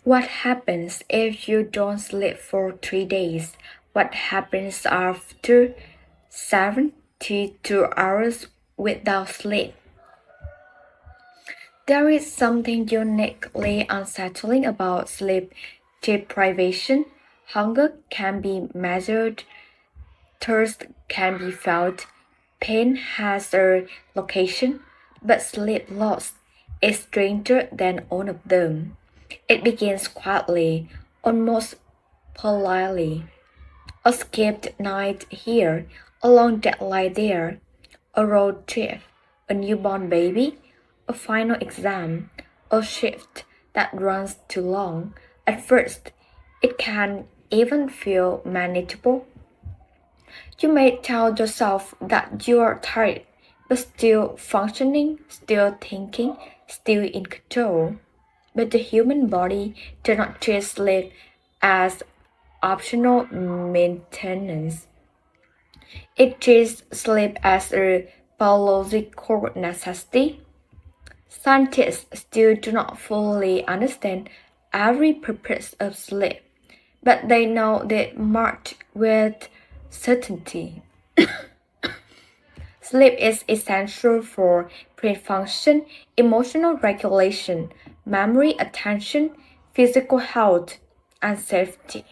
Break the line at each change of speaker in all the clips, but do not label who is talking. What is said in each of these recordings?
What happens if you don't sleep for 3 days? What happens after 72 hours without sleep? There is something uniquely unsettling about sleep deprivation. Hunger can be measured, thirst can be felt, pain has a location, but sleep loss is stranger than all of them. It begins quietly, almost politely. A skipped night here, a long deadline there, a road trip, a newborn baby, a final exam, a shift that runs too long. At first, it can even feel manageable. You may tell yourself that you are tired, but still functioning, still thinking, still in control. But the human body does not treat sleep as optional maintenance. It treats sleep as a biological necessity. Scientists still do not fully understand every purpose of sleep, but they know they march with certainty. Sleep is essential for brain function, emotional regulation, memory, attention, physical health, and safety.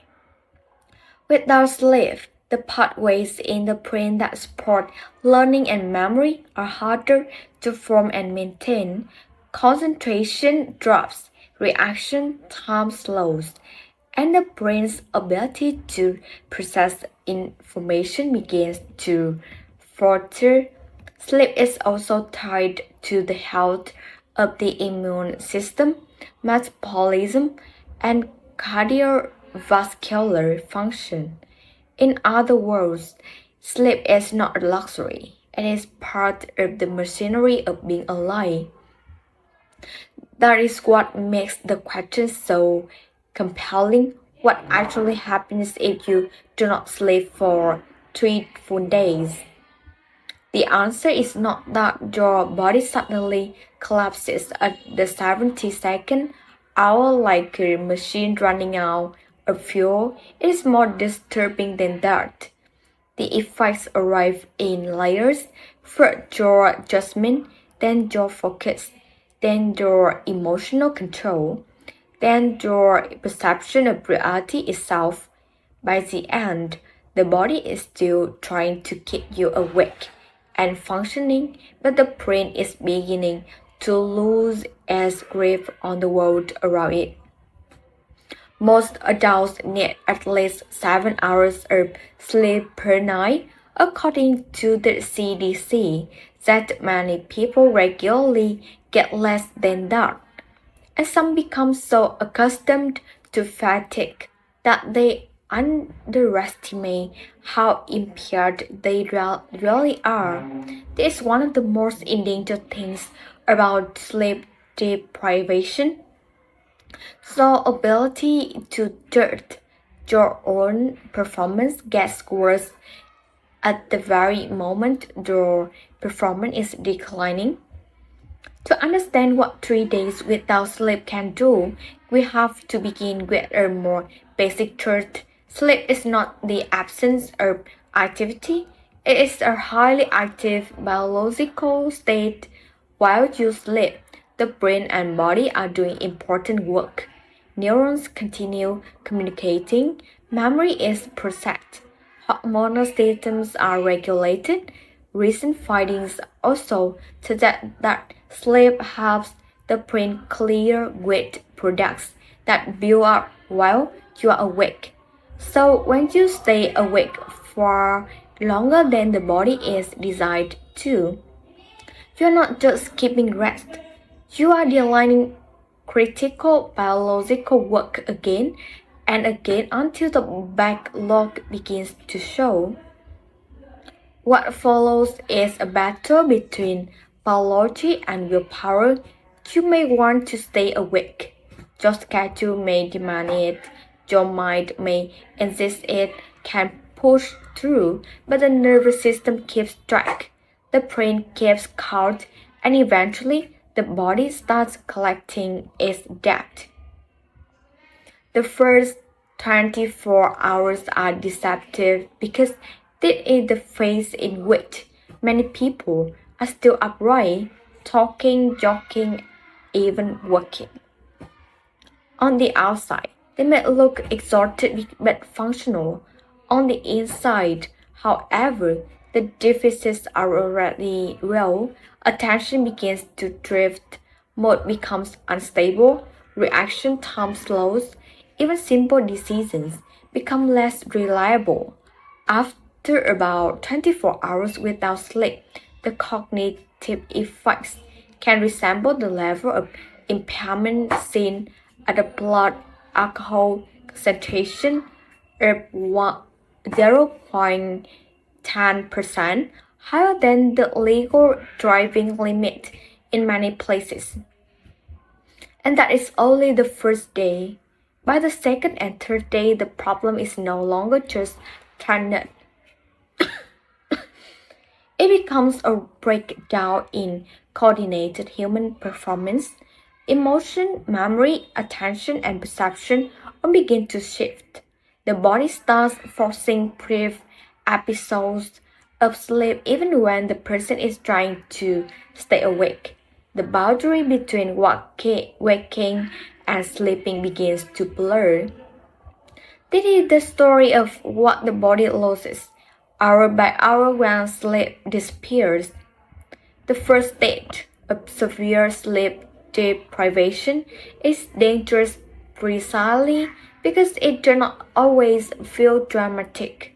Without sleep, the pathways in the brain that support learning and memory are harder to form and maintain. Concentration drops, reaction time slows, and the brain's ability to process information begins to falter. Sleep is also tied to the health of the immune system, metabolism, and cardiovascular function. In other words, sleep is not a luxury, it is part of the machinery of being alive. That is what makes the question so compelling. What actually happens if you do not sleep for 3 full days? The answer is not that your body suddenly collapses at the 72nd hour like a machine running out of fuel. It is more disturbing than that. The effects arrive in layers. First your judgment, then your focus, then your emotional control, then your perception of reality itself. By the end, the body is still trying to keep you awake and functioning, but the brain is beginning to lose its grip on the world around it. Most adults need at least 7 hours of sleep per night, according to the CDC. That many people regularly get less than that. And some become so accustomed to fatigue that they underestimate how impaired they really are. This is one of the most endangered things about sleep deprivation. So ability to judge your own performance gets worse at the very moment your performance is declining. To understand what 3 days without sleep can do, we have to begin with a more basic truth. Sleep is not the absence of activity, it is a highly active biological state. While you sleep, the brain and body are doing important work. Neurons continue communicating, memory is processed, hormonal systems are regulated. Recent findings also suggest that sleep helps the brain clear waste products that build up while you are awake. So when you stay awake for longer than the body is designed to, you are not just skipping rest, you are delaying critical biological work again and again until the backlog begins to show. What follows is a battle between biology and willpower. You may want to stay awake. Your schedule may demand it. Your mind may insist it can push through, but the nervous system keeps track. The brain keeps count, and eventually the body starts collecting its debt. The first 24 hours are deceptive because this is the phase in which many people are still upright, talking, joking, even working. On the outside, they may look exhausted but functional. On the inside, however, the deficits are already real. Attention begins to drift, mood becomes unstable, reaction time slows, even simple decisions become less reliable. After about 24 hours without sleep, the cognitive effects can resemble the level of impairment seen at the blood alcohol concentration of 0.10% higher than the legal driving limit in many places. And that is only the first day. By the second and third day, the problem is no longer just transient. It becomes a breakdown in coordinated human performance. Emotion, memory, attention, and perception all begin to shift. The body starts forcing brief episodes of sleep even when the person is trying to stay awake. The boundary between waking and sleeping begins to blur. This is the story of what the body loses hour by hour when sleep disappears. The first stage of severe sleep deprivation is dangerous precisely because it does not always feel dramatic.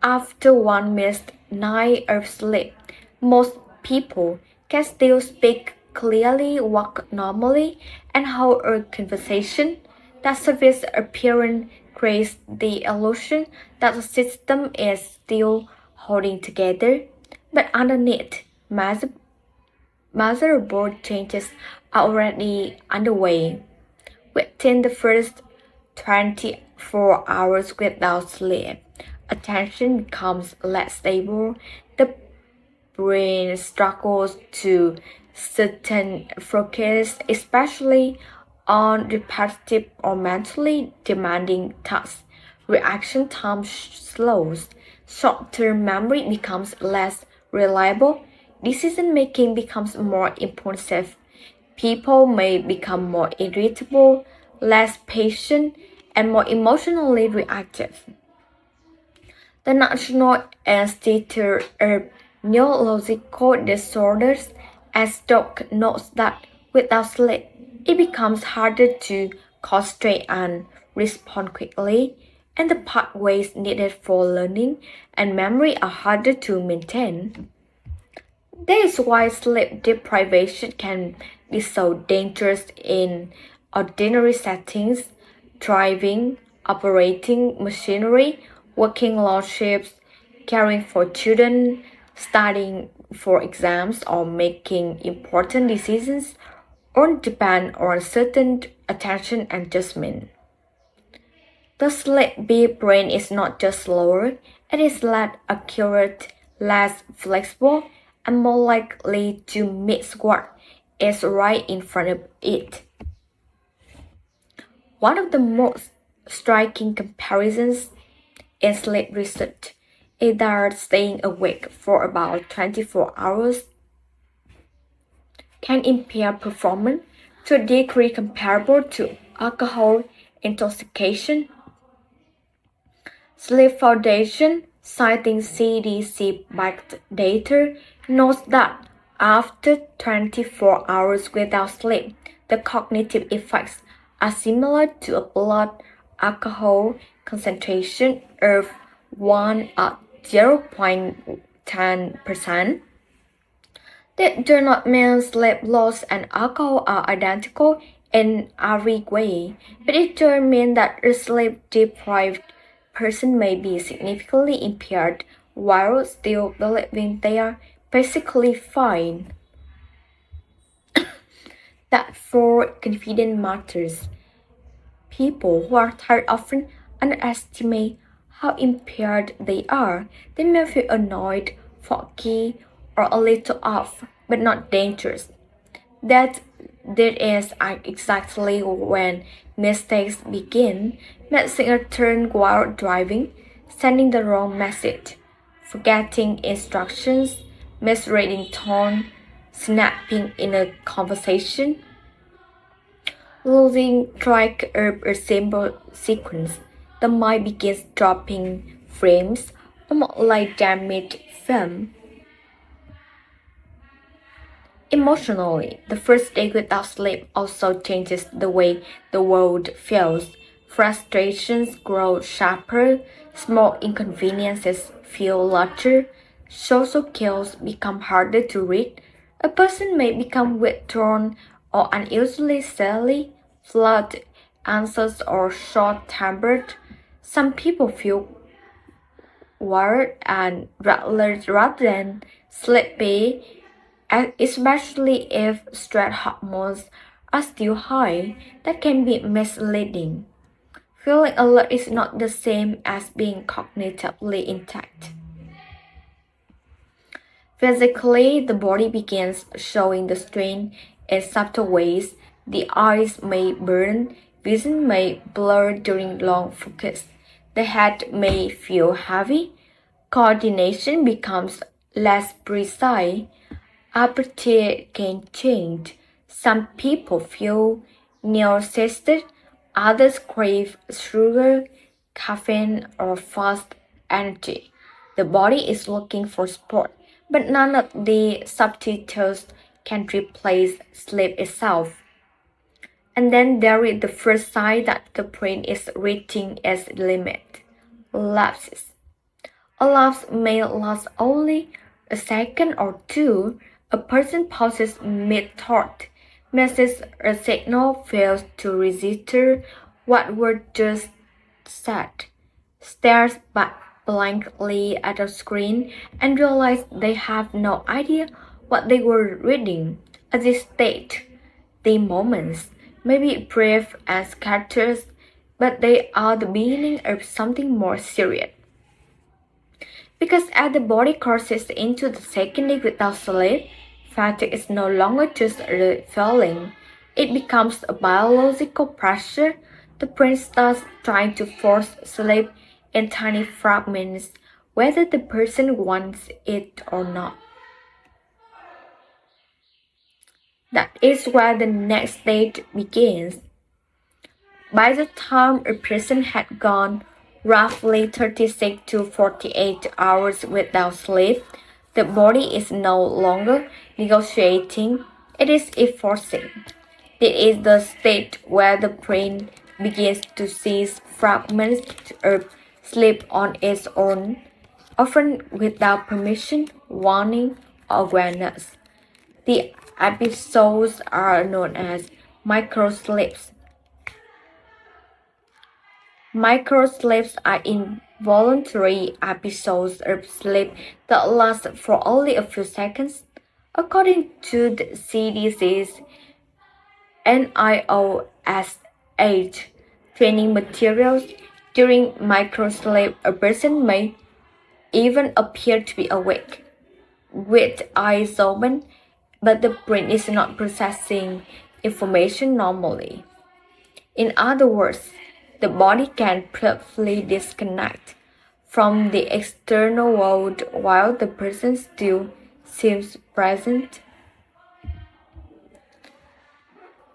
After one missed night of sleep, most people can still speak clearly, walk normally, and hold a conversation. That surface appearance creates the illusion that the system is still holding together, but underneath, measurable changes are already underway. Within the first 24 hours without sleep, attention becomes less stable. The brain struggles to sustain focus, especially on repetitive or mentally demanding tasks. Reaction time slows. Short-term memory becomes less reliable. Decision making becomes more impulsive. People may become more irritable, less patient, and more emotionally reactive. The National Institute of Neurological Disorders (ASDOC) notes that without sleep, it becomes harder to concentrate and respond quickly, and the pathways needed for learning and memory are harder to maintain. That is why sleep deprivation can be so dangerous in ordinary settings, driving, operating machinery, working long shifts, caring for children, studying for exams, or making important decisions all depend on certain attention and judgment. The sleepy brain is not just slower, it is less accurate, less flexible, and more likely to miss what is right in front of it. One of the most striking comparisons in sleep research is that staying awake for about 24 hours can impair performance to a degree comparable to alcohol intoxication. Sleep Foundation, citing CDC-backed data, notes that after 24 hours without sleep, the cognitive effects are similar to a blood alcohol concentration of 1 at 0.10%. That do not mean sleep loss and alcohol are identical in every way, but it does mean that a sleep deprived person may be significantly impaired while still believing they are basically fine. That for confidence matters. People who are tired often underestimate how impaired they are. They may feel annoyed, foggy, or a little off, but not dangerous. That That is exactly when mistakes begin, missing a turn while driving, sending the wrong message, forgetting instructions, misreading tone, snapping in a conversation, losing track of a simple sequence. The mind begins dropping frames, almost like damaged film. Emotionally, the first day without sleep also changes the way the world feels. Frustrations grow sharper, small inconveniences feel larger, social chaos become harder to read. A person may become withdrawn or unusually silly, flood answers or short-tempered. Some people feel worried and rather than sleepy, especially if stress hormones are still high. That can be misleading. Feeling alert is not the same as being cognitively intact. Physically, the body begins showing the strain in subtle ways. The eyes may burn, vision may blur during long focus, the head may feel heavy, coordination becomes less precise, appetite can change. Some people feel nauseous, others crave sugar, caffeine, or fast energy. The body is looking for support, but none of the substitutes can replace sleep itself. And then there is the first sign that the brain is reaching its limit, lapses. A lapse may last only a second or two. A person pauses mid-thought, misses a signal, fails to register what were just said, stares back blankly at a screen, and realizes they have no idea what they were reading. At this stage, the moments may be brief and scattered, but they are the beginning of something more serious. Because as the body crosses into the second day without sleep, fatigue is no longer just a feeling. It becomes a biological pressure. The brain starts trying to force sleep in tiny fragments, whether the person wants it or not. That is where the next stage begins. By the time a person had gone roughly 36 to 48 hours without sleep, the body is no longer negotiating, it is enforcing. It is the state where the brain begins to seize fragments of sleep on its own, often without permission, warning, or awareness. The episodes are known as microsleeps. Microsleeps are involuntary episodes of sleep that last for only a few seconds. According to the CDC's NIOSH training materials, during microsleep, a person may even appear to be awake, with eyes open, but the brain is not processing information normally. In other words, the body can briefly disconnect from the external world while the person still seems present.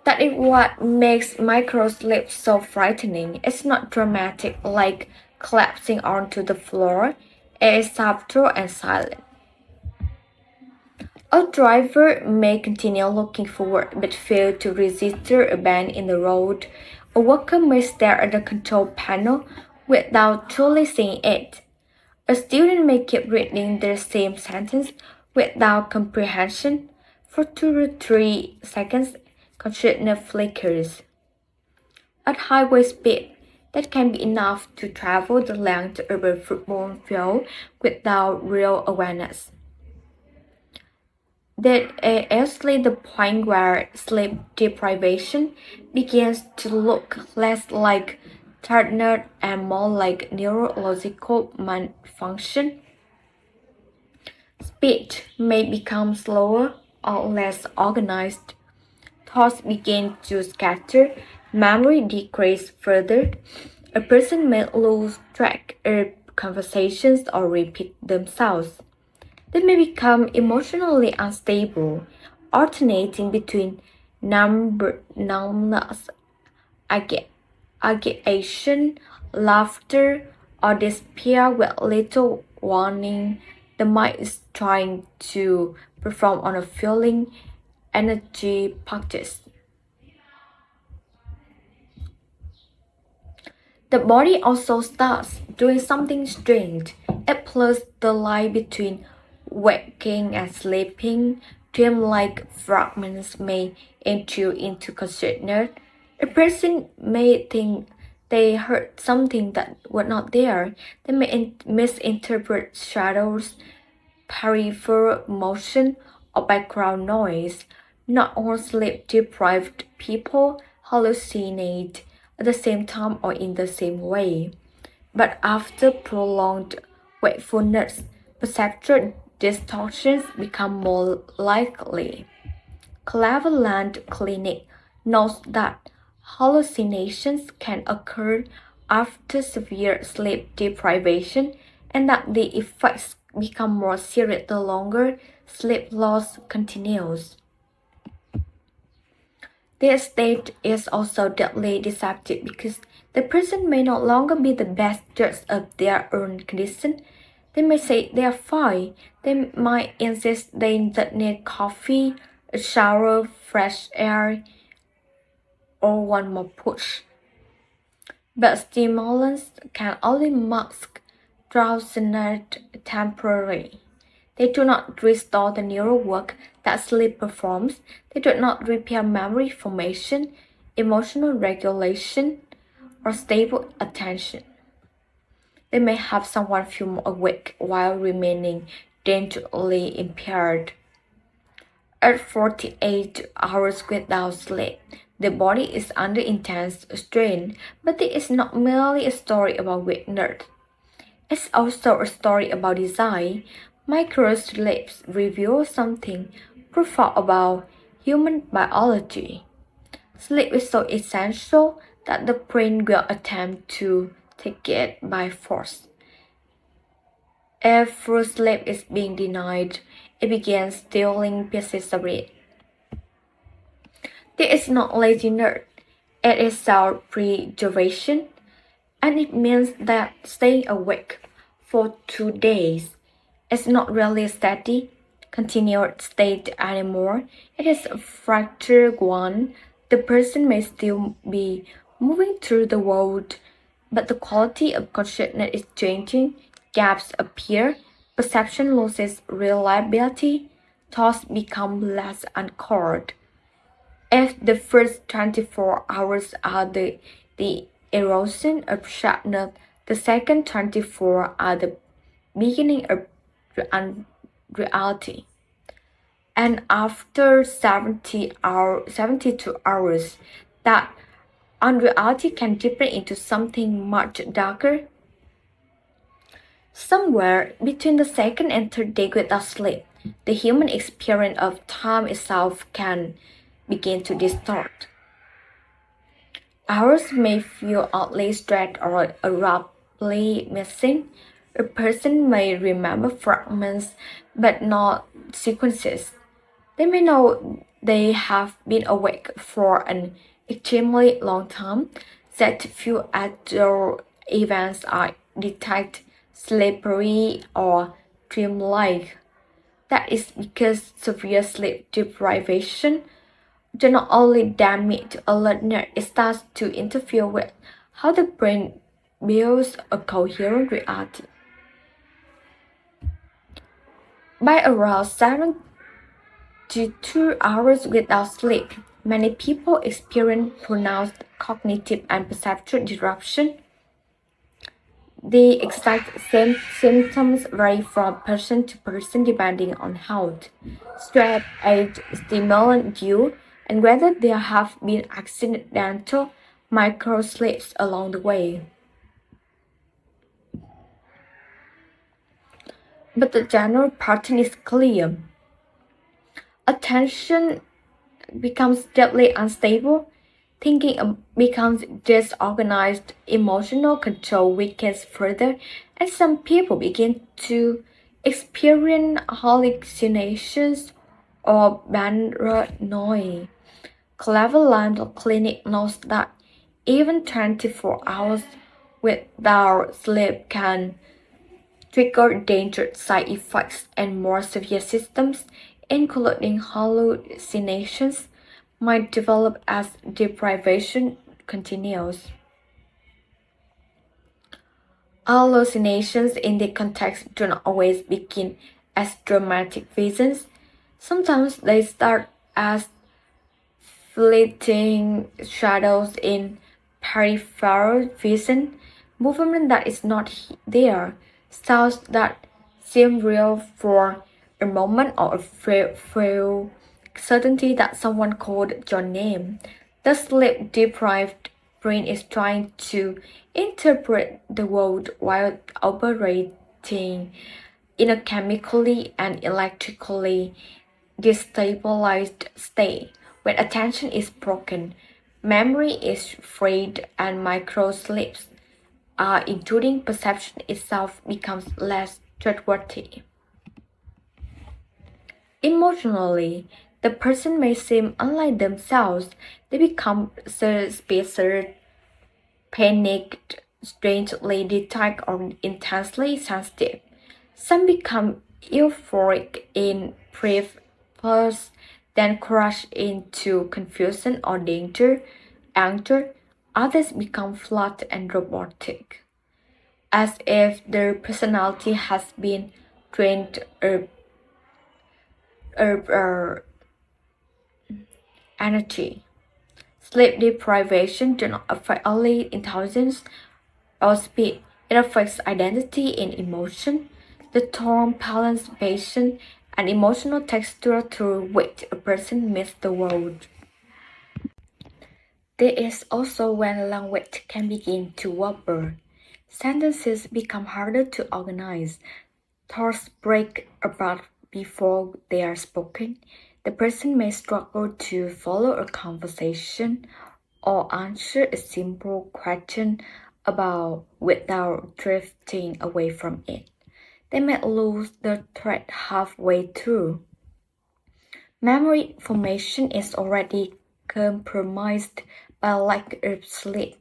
That is what makes microsleep so frightening. It's not dramatic like collapsing onto the floor. It is subtle and silent. A driver may continue looking forward but fail to register a bend in the road. A worker may stare at the control panel without truly seeing it. A student may keep reading the same sentence without comprehension. For 2 to 3 seconds, consciousness flickers. At highway speed, that can be enough to travel the length of a football field without real awareness. That is the point where sleep deprivation begins to look less like tiredness and more like neurological malfunction. Speech may become slower or less organized. thoughts begin to scatter, memory decreases further. A person may lose track of conversations or repeat themselves. They may become emotionally unstable, alternating between numbness, agitation, laughter, or despair with little warning. The mind is trying to perform on a feeling energy practice. The body also starts doing something strange. It blurs the line between waking and sleeping. Dream-like fragments may intrude into consciousness. A person may think they heard something that was not there. They may misinterpret shadows, peripheral motion, or background noise. Not all sleep deprived people hallucinate at the same time or in the same way, but after prolonged wakefulness, perceptual distortions become more likely. Cleveland Clinic notes that hallucinations can occur after severe sleep deprivation and that the effects become more serious the longer sleep loss continues. This state is also deeply deceptive because the person may no longer be the best judge of their own condition. They may say they are fine. They might insist they need coffee, a shower, fresh air, or one more push. But stimulants can only mask drowsiness temporarily. They do not restore the neural work that sleep performs. They do not repair memory formation, emotional regulation, or stable attention. They may have someone feel more awake while remaining dangerously impaired. At 48 hours without sleep, the body is under intense strain, but it is not merely a story about weakness. It's also a story about design. Microsleeps reveal something profound about human biology. Sleep is so essential that the brain will attempt to take it by force. If full sleep is being denied, it begins stealing pieces of it. This is not laziness, it is self-preservation, and it means that staying awake for 2 days is not really a steady, continued state anymore. It is a fractured one. The person may still be moving through the world, but the quality of consciousness is changing. Gaps appear, perception loses reliability, thoughts become less anchored. If the first 24 hours are the erosion of sharpness, the second 24 are the beginning of reality. And after 72 hours, that unreality can deepen into something much darker. Somewhere between the second and third day without sleep, the human experience of time itself can begin to distort. Hours may feel oddly stretched or abruptly missing. A person may remember fragments but not sequences. They may know they have been awake for an extremely long time, that few other events are detected slippery or dreamlike. That is because severe sleep deprivation do not only damage alertness, it starts to interfere with how the brain builds a coherent reality. By around 7 to 2 hours without sleep, many people experience pronounced cognitive and perceptual disruption. The exact same symptoms vary from person to person depending on health, stress, age, stimulant due, and whether there have been accidental microsleeps along the way. But the general pattern is clear. Attention becomes deeply unstable. Thinking becomes disorganized, emotional control weakens further, and some people begin to experience hallucinations or paranoia. Cleveland Clinic notes that even 24 hours without sleep can trigger dangerous side effects and more severe symptoms, including hallucinations, might develop as deprivation continues. Hallucinations in the context do not always begin as dramatic visions. Sometimes they start as fleeting shadows in peripheral vision, movement that is not there, sounds that seem real for a moment or a few certainty that someone called your name. The sleep deprived brain is trying to interpret the world while operating in a chemically and electrically destabilized state. When attention is broken, memory is frayed, and microsleeps, including perception itself, becomes less trustworthy. Emotionally, the person may seem unlike themselves. They become suspicious, panicked, strangely detached, or intensely sensitive. Some become euphoric in brief bursts, then crash into confusion or danger, anger. Others become flat and robotic, as if their personality has been trained or energy. Sleep deprivation do not affect only intelligence or speed. It affects identity and emotion, the tone, balance, patience, and emotional texture through which a person meets the world. There is also when language can begin to wobble. Sentences become harder to organize. Thoughts break apart before they are spoken. The person may struggle to follow a conversation or answer a simple question about without drifting away from it. They may lose the thread halfway through. Memory formation is already compromised by lack of sleep,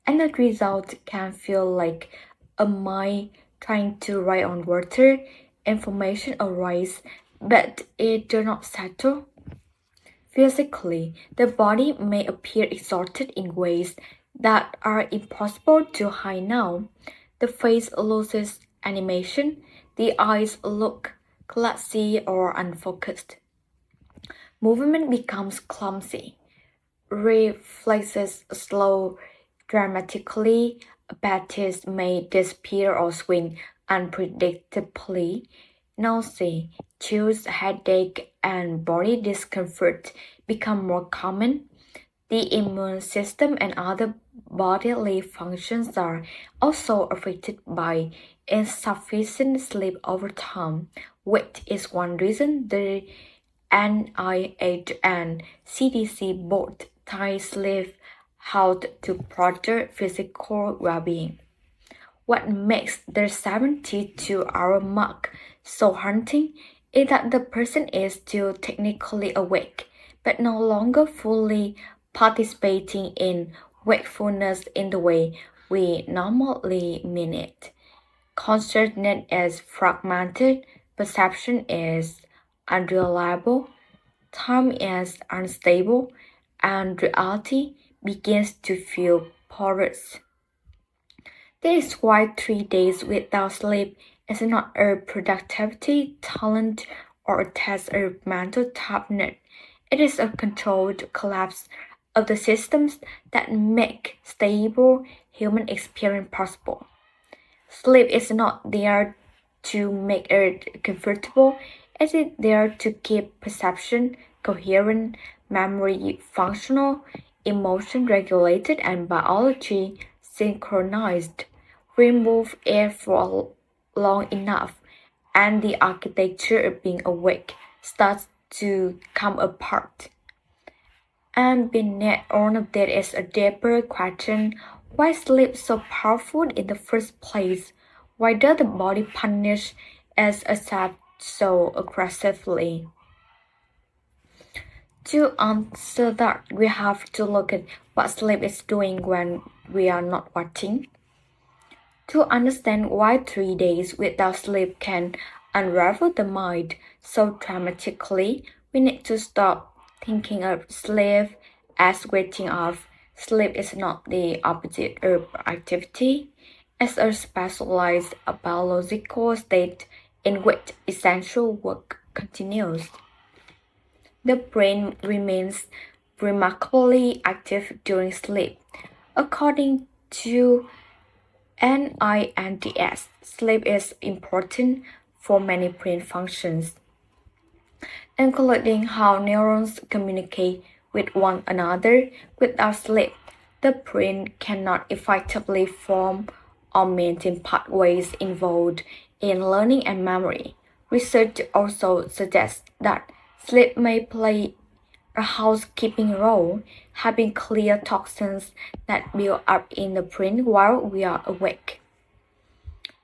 and the result can feel like a mind trying to write on water. Information arises, but it does not settle. Physically, the body may appear exhausted in ways that are impossible to hide now. The face loses animation, the eyes look glassy or unfocused. Movement becomes clumsy, reflexes slow dramatically, appetites may disappear or swing unpredictably. Nausea, chills, headache, and body discomfort become more common. The immune system and other bodily functions are also affected by insufficient sleep over time, which is one reason the NIH and CDC both tie sleep health to broader physical well-being. What makes the 72-hour mark so haunting is that the person is still technically awake, but no longer fully participating in wakefulness in the way we normally mean it. Consciousness is fragmented, perception is unreliable, time is unstable, and reality begins to feel porous. This is why 3 days without sleep is not a productivity talent or a test of mental toughness. It is a controlled collapse of the systems that make stable human experience possible. Sleep is not there to make it comfortable, it is there to keep perception coherent, memory functional, emotion regulated, and biology synchronized. Remove it for long enough, and the architecture of being awake starts to come apart. And beneath all of that is a deeper question: why sleep so powerful in the first place? Why does the body punish us so aggressively? To answer that, we have to look at what sleep is doing when we are not watching. To understand why 3 days without sleep can unravel the mind so dramatically, we need to stop thinking of sleep as waking off. Sleep is not the opposite of activity. It's a specialized biological state in which essential work continues. The brain remains remarkably active during sleep. According to NINDS, sleep is important for many brain functions, including how neurons communicate with one another. Without sleep, the brain cannot effectively form or maintain pathways involved in learning and memory. Research also suggests that sleep may play a housekeeping role, having clear toxins that build up in the brain while we are awake.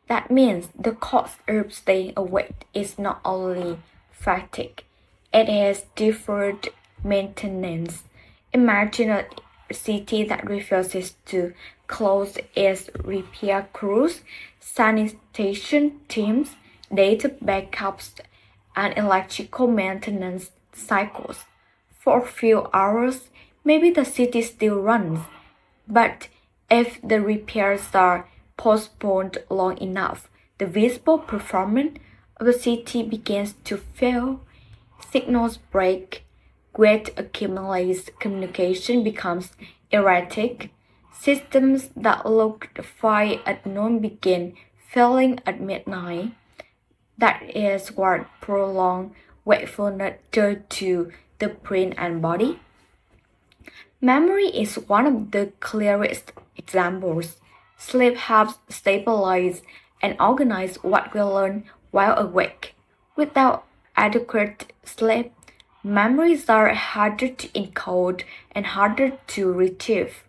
That means the cost of staying awake is not only fatigue, it is deferred maintenance. Imagine a city that refuses to close its repair crews, sanitation teams, data backups, and electrical maintenance cycles. For a few hours, maybe the city still runs, but if the repairs are postponed long enough, the visible performance of the city begins to fail. Signals break, weight accumulates, communication becomes erratic. Systems that looked fine at noon begin failing at midnight. That is what prolonged wakefulness does to the brain and body. Memory is one of the clearest examples. Sleep helps stabilize and organize what we learn while awake. Without adequate sleep, memories are harder to encode and harder to retrieve.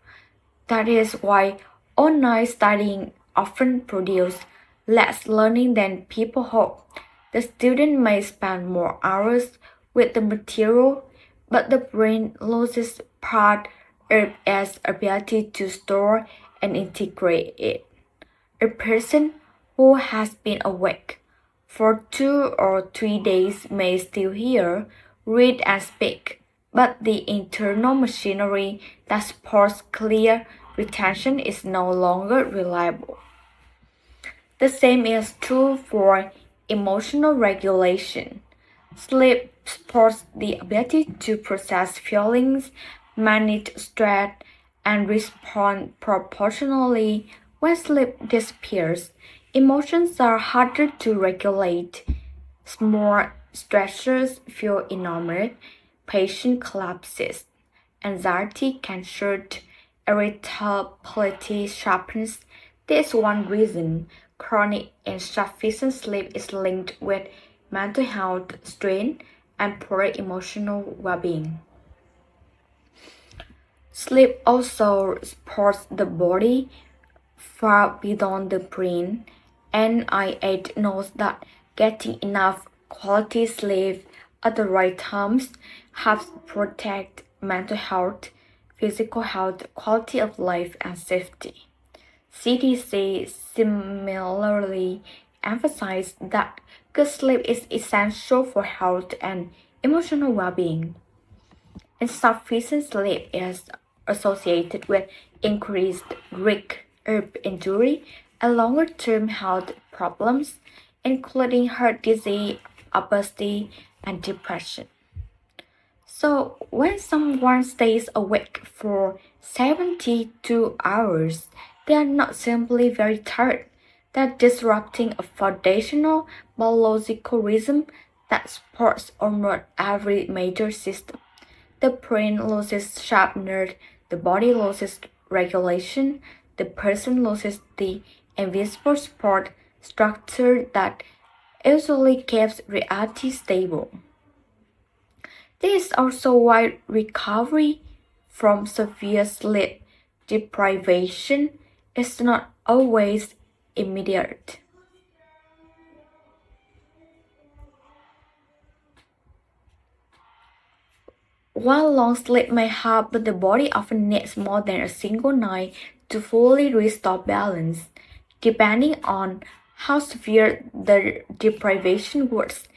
That is why online studying often produces less learning than people hope. The student may spend more hours with the material, but the brain loses part of its ability to store and integrate it. A person who has been awake for 2 or 3 days may still hear, read, and speak, but the internal machinery that supports clear retention is no longer reliable. The same is true for emotional regulation. Sleep supports the ability to process feelings, manage stress, and respond proportionally. When sleep disappears, emotions are harder to regulate. Small stressors feel enormous, patience collapses, anxiety can surge, irritability sharpens. This is one reason chronic insufficient sleep is linked with mental health strain and poor emotional well-being. Sleep also supports the body far beyond the brain. NIH knows that getting enough quality sleep at the right times helps protect mental health, physical health, quality of life, and safety. CDC similarly emphasized that good sleep is essential for health and emotional well-being. Insufficient sleep is associated with increased risk of injury and longer-term health problems, including heart disease, obesity, and depression. So, when someone stays awake for 72 hours, they are not simply very tired, they're disrupting a foundational biological rhythm that supports almost every major system. The brain loses sharpness, the body loses regulation, the person loses the invisible support structure that usually keeps reality stable. This is also why recovery from severe sleep deprivation is not always immediate. While long sleep may help, but the body often needs more than a single night to fully restore balance, depending on how severe the deprivation was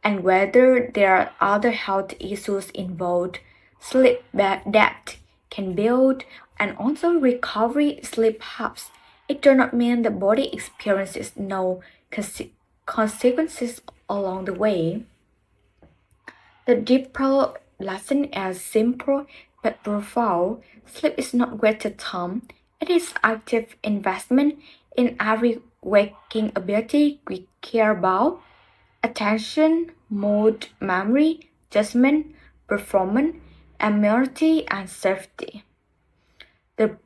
and whether there are other health issues involved. Sleep depth can build, and also recovery sleep helps. It does not mean the body experiences no consequences along the way. The deeper lesson is simple but profound. Sleep is not wasted time. It is active investment in every waking ability we care about. Attention, mood, memory, judgment, performance, immunity, and safety. The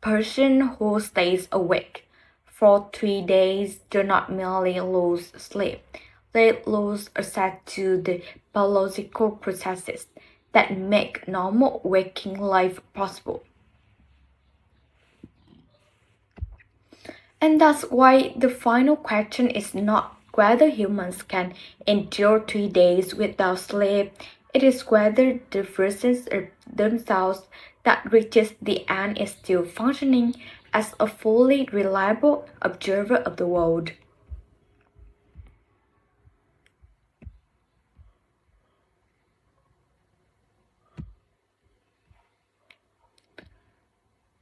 person who stays awake for 3 days do not merely lose sleep, they lose access to the biological processes that make normal waking life possible. And that's why the final question is not whether humans can endure 3 days without sleep, it is whether the versions of themselves that reaches the end is still functioning as a fully reliable observer of the world.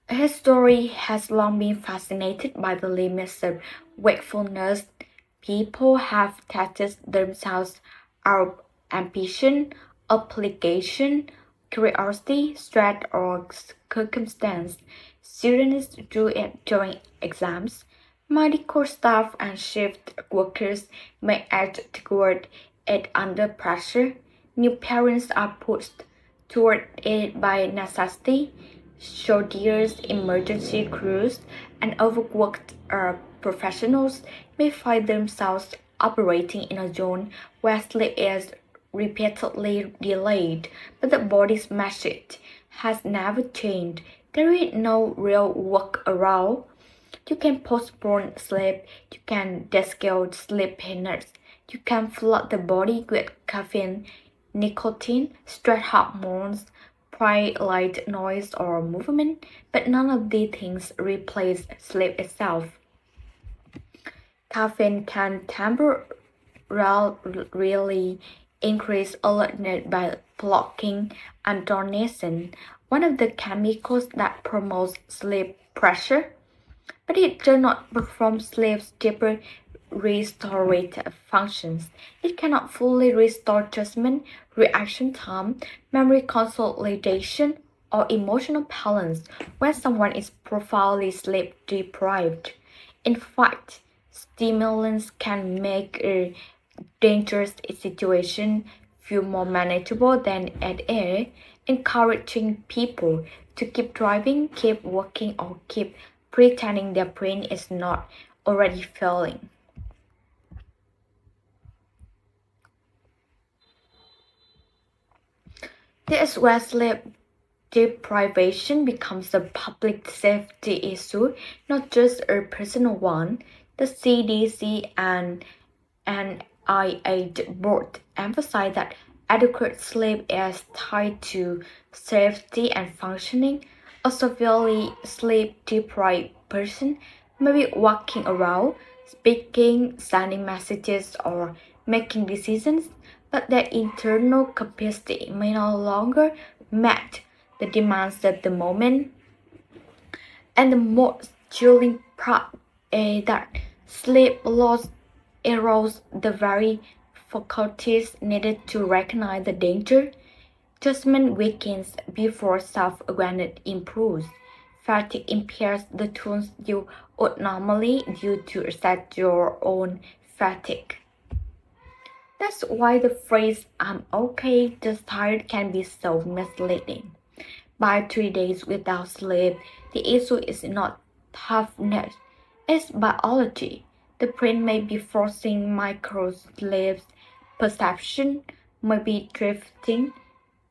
History has long been fascinated by the limits of wakefulness. People have tested themselves out ambition, obligation, curiosity, stress, or circumstance. Students do it during exams. Medical staff and shift workers may act toward it under pressure. New parents are pushed toward it by necessity. Soldiers, emergency crews, and overworked professionals may find themselves operating in a zone where sleep is repeatedly delayed, but the body's message has never changed. There is no real workaround. You can postpone sleep, you can discount sleepiness, you can flood the body with caffeine, nicotine, stress hormones, bright light, noise, or movement, but none of these things replace sleep itself. Caffeine can temporarily increase alertness by blocking adenosine, one of the chemicals that promotes sleep pressure, but it does not perform sleep's deeper restorative functions. It cannot fully restore judgment, reaction time, memory consolidation, or emotional balance when someone is profoundly sleep deprived. In fact, stimulants can make a dangerous situation feel more manageable than it is, encouraging people to keep driving, keep working, or keep pretending their brain is not already failing. This is where sleep deprivation becomes a public safety issue, not just a personal one. The CDC and NIH both emphasize that adequate sleep is tied to safety and functioning. A severely sleep deprived person may be walking around, speaking, sending messages, or making decisions, but their internal capacity may no longer match the demands of the moment. And the most chilling part is that sleep loss erodes the very faculties needed to recognize the danger. Judgment weakens before self-awareness improves. Fatigue impairs the tools you would normally use to assess your own fatigue. That's why the phrase "I'm okay, just tired" can be so misleading. By 3 days without sleep, the issue is not toughness, it's biology. The brain may be forcing microsleeps, perception may be drifting,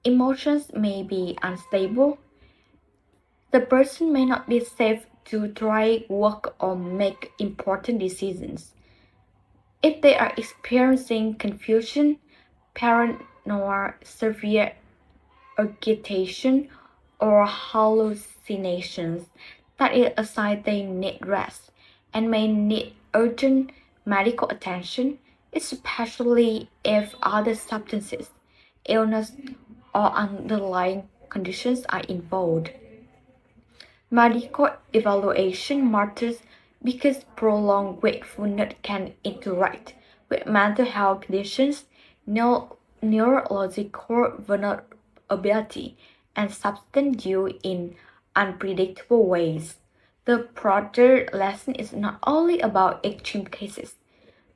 emotions may be unstable, The person may not be safe to try work or make important decisions. If they are experiencing confusion, paranoia, severe agitation, or hallucinations, that is a sign they need rest and may need urgent medical attention, especially if other substances, illness, or underlying conditions are involved. Medical evaluation matters because prolonged wakefulness can interact with mental health conditions, neurological vulnerability, and substance use in unpredictable ways. The broader lesson is not only about extreme cases.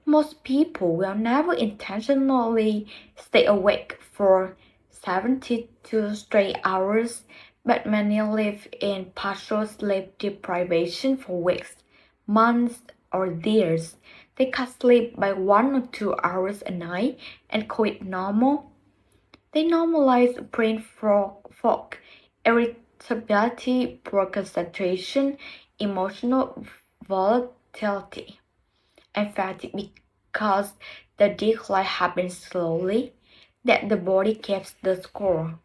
Most people will never intentionally stay awake for 72 straight hours, but many live in partial sleep deprivation for weeks, months, or years. They cut sleep by 1 or 2 hours a night and call it normal. They normalize brain fog, irritability, poor concentration, emotional volatility and fatigue because the decline happens slowly, that the body keeps the score.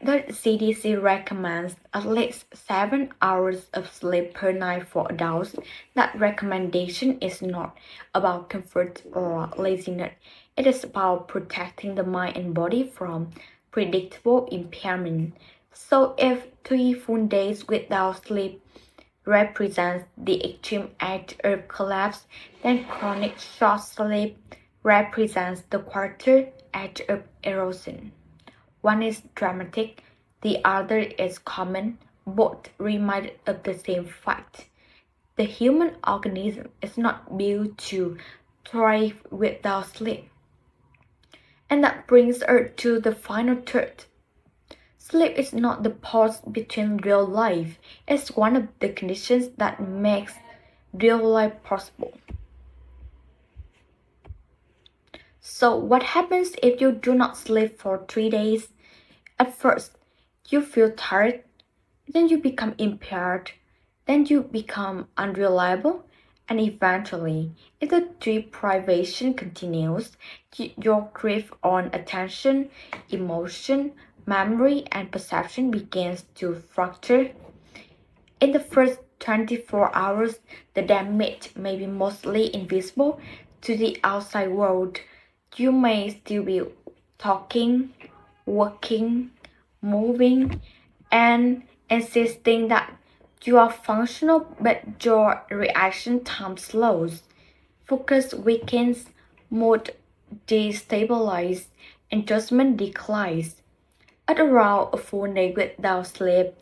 The CDC recommends at least 7 hours of sleep per night for adults. That recommendation is not about comfort or laziness. It is about protecting the mind and body from predictable impairment. So if 3 full days without sleep represents the extreme edge of collapse, then chronic short sleep represents the quarter edge of erosion. One is dramatic, the other is common, both remind of the same fact. The human organism is not built to thrive without sleep. And that brings us to the final truth. Sleep is not the pause between real life, it's one of the conditions that makes real life possible. So, what happens if you do not sleep for 3 days? At first, you feel tired, then you become impaired, then you become unreliable, and eventually, if the deprivation continues, your grip on attention, emotion, memory, and perception begins to fracture. In the first 24 hours, the damage may be mostly invisible to the outside world. You may still be talking, working, moving, and insisting that you are functional, but your reaction time slows, focus weakens, mood destabilizes, and judgment declines. At around a full day without sleep,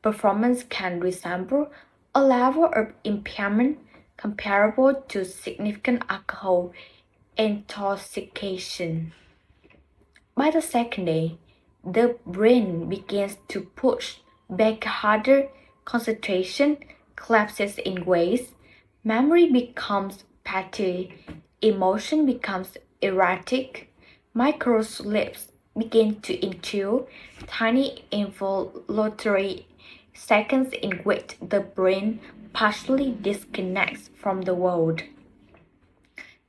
performance can resemble a level of impairment comparable to significant alcohol intoxication. By the second day, the brain begins to push back harder, concentration collapses in ways, memory becomes patchy, emotion becomes erratic, microsleeps begin to ensue, tiny involuntary seconds in which the brain partially disconnects from the world.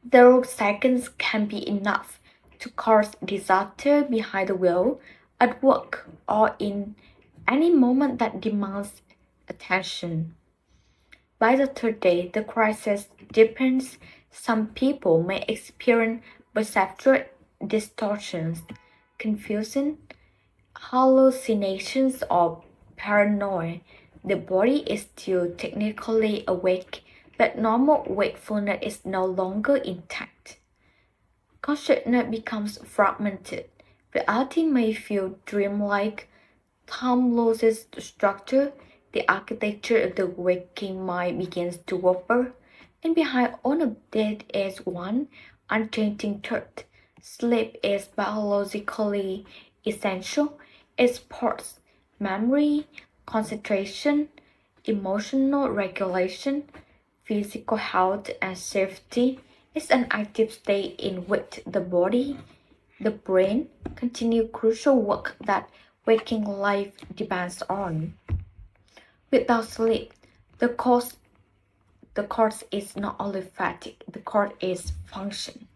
Those seconds can be enough to cause disaster behind the wheel, at work, or in any moment that demands attention. By the third day, the crisis deepens. Some people may experience perceptual distortions, confusion, hallucinations, or paranoia. The body is still technically awake, but normal wakefulness is no longer intact. Consciousness becomes fragmented. Reality may feel dreamlike. Time loses structure. The architecture of the waking mind begins to wobble. And behind all of that is one unchanging truth. Sleep is biologically essential. It supports memory, concentration, emotional regulation, physical health, and safety. It's an active state in which the body, the brain, continue crucial work that waking life depends on. Without sleep, the cause is not only fatigue, the cause is function.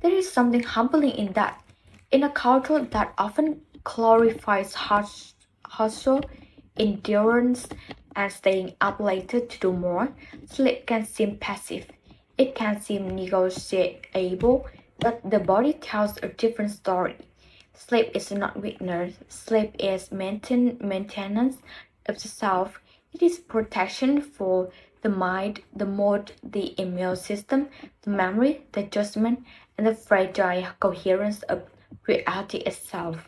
There is something humbling in that. In a culture that often glorifies hustle, endurance, and staying up later to do more, sleep can seem passive. It can seem negotiable, but the body tells a different story. Sleep is not weakness. Sleep is maintenance of the self. It is protection for the mind, the mood, the immune system, the memory, the judgment, and the fragile coherence of reality itself.